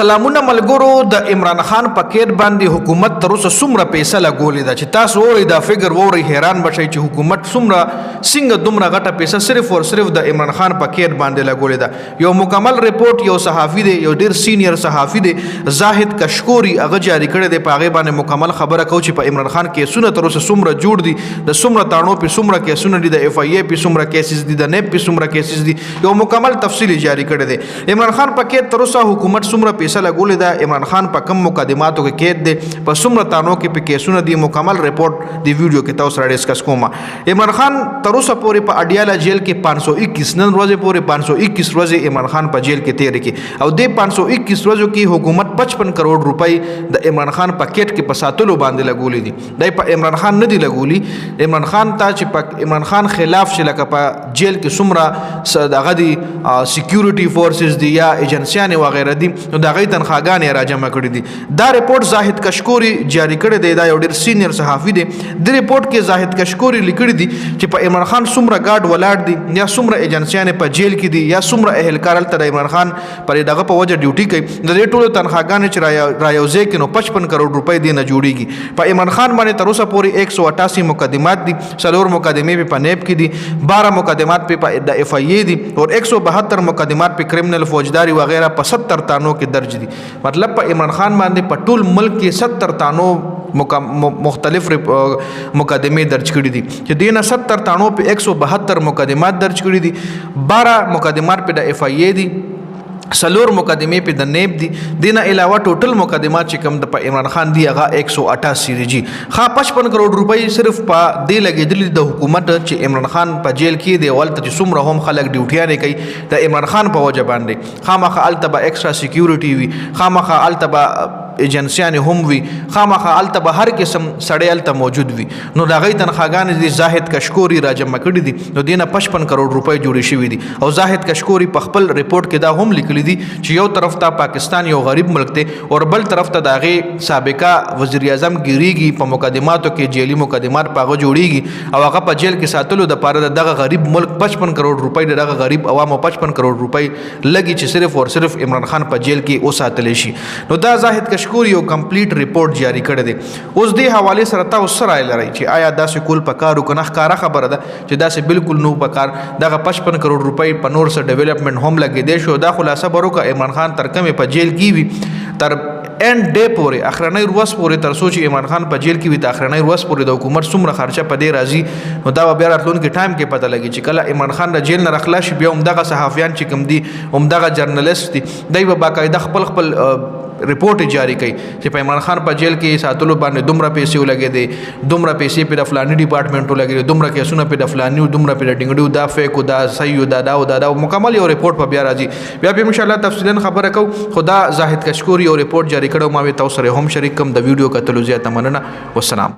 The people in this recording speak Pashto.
سلامونه ملګرو د عمران خان پکیټ باندې حکومت تر اوسه څومره پیسې لګولې ده چې تاسو وورئ دا فګر وورئ حیران بشئ چې حکومت څنګه دومره غټه پیسه صرف او صرف د عمران خان پکیټ باندې لګولې ده. یو مکمل رپورټ یو صحافي دی، یو ډیر سینیئر صحافي دی، زاهد کشکوري هغه جاری کړی دی. په هغې باندې مکمل خبره کوو چې په عمران خان کیسونه تر اوسه څومره جوړ دي، د څومره تاڼو پې څومره کیسونه دي، د اف آی اے پې څومره کیسز دي، د نیب پې څومره کیسز دي. یو مکمل تفصیل جاری کړی دی. عمران خان پکیټ تر اوسه حکومت څومره پیسه لګولې ده، عمران خان په کم مقدماتو کې قید دی، په څومره تانو کې په کیسونه دي، مکمل رپورټ دی ویډیو کې تاسو سره ډسکس کوم. عمران خان تر اوسه پورې په اډیاله جیل کې 521 نن ورځې پورې 521 ورځې عمران خان په جیل کې تیرې کړي او د 521 ورځو کې حکومت 55 کروڑ روپۍ د عمران خان پکیټ کې په ساتلو باندې لګولې دي. دای په عمران خان نه دی لګولي، عمران خان ته چې په عمران خان خلاف چې لکه په جیل کې څومره دغه دي سکیورټي فورسز دي یا ایجنسیانې وغیره دي، نو د هغې تنخواګانې راجمع کړي دي. دا رپورټ زاهد کشکوري جاری کړی دی، دا یو ډېر سینیئر صحافي دی. د رپورټ کې زاهد کشکوري لیکلي دي چې په عمران خان څومره ګارډ ولاړ دي یا څومره ایجنسیانې په جیل کې دي یا څومره اهلکار هلته د عمران خان پر دغه په وجه ډیوټي کوي. د دې ټولو تنخواګانې چې رایوځای کړي نو 55 کروڑ روپۍ دې نه جوړېږي. په عمران خان باندې تر اوسه پورې 188 مقدمات دي، 4 مقدمې په نیب کې دي، 12 مقدمات په د اف آی اے دي او 172 مقدمات په کرمنل فوجداري وغیرہ په 70 تانو کې درج دي. مطلب په عمران خان باندې په ټول ملک کې 70 تانو مختلف مقدمې درج کړي دي چې دینه 70 تانو په 172 مقدمات درج کړي دي، 12 مقدمات په د اف آی اے دي، 4 مقدمې په د نیب دي. دینه علاوه ټوټل مقدمات چې کوم د په عمران خان دی هغه 188 دي. 55 کروڑ روپۍ صرف په دې لګېدلې د حکومت چې عمران خان په جیل کې دی ولته چې څومره هم خلک ډیوټیانې کوي د عمران خان په وجه باندې. خامخا هلته به ایکسټرا سکیورټي وي، خامخا هلته به ایجنسیانې هم وي، خامخا هلته به هر قسم سړی هلته موجود وي. نو د هغې تنخواګانې دي زاهد کشکوري راجمع کړي دي، نو دې نه 55 کروڑ روپۍ جوړې شوي دي. او زاهد کشکوري په خپل رپورټ کې دا هم لیکلي دي چې یو طرف ته پاکستان یو غریب ملک دی او بل طرف ته د هغې سابقه وزیر اعظم ګیریږي، په مقدماتو کې جیلي مقدمات په هغه جوړېږي او هغه په جیل کې ساتلو دپاره د دغه غریب ملک 55 کروڑ روپۍ د دغه غریب عوامو 55 کروڑ روپۍ لګي چې صرف او صرف عمران خان په جیل کې وساتلی شي. نو دا زاهد کشکوري یو کمپلیټ رپورټ جاری کړی دی. اوس دې حوالې سره تاسو څه رایه لرئ چې آیا داسې کول پکار و که نه؟ ښکاره خبره ده چې داسې بالکل نو پکار. دغه 55 کروڑ روپۍ په نور څه ډیولپمنټ هم لګېدی شو. دا خلاصه به وکړه عمران خان تر کومې په جیل کې وي تر اینډ ډے پورې، اخرنۍ ورځ پورې، تر څو چې عمران خان په جیل کې وي د اخرنۍ ورځ پورې د حکومت څومره خرچه په دې راځي نو دا به بیا راتلونکي ټایم کې پته لګي چې کله عمران خان د جیل نه راخلاص شي بیا همدغه صحافیان چې کوم دي، همدغه جرنلسټ دي، دی به باقاعده خپل رپورټ جاری کوي چې په عمران خان په جیل کې ساتلو باندې دومره پیسې ولګېدې، دومره پیسې په د فلاني ډپارټمنټ ولګېدې، دومره کیسونه په د فلاني، دومره په د ډنګړو، دا فیک و، دا صحیح و، دا مکمل یو رپورټ په بیا راځي. بیا به انشاءالله تفصیلا خبره کوو. خو دا زاهد کشکوري یو رپورټ جاری کړی، ما به تاسو سره هم شریک کوم. د ویډیو کتلو زیاته مننه. والسلام.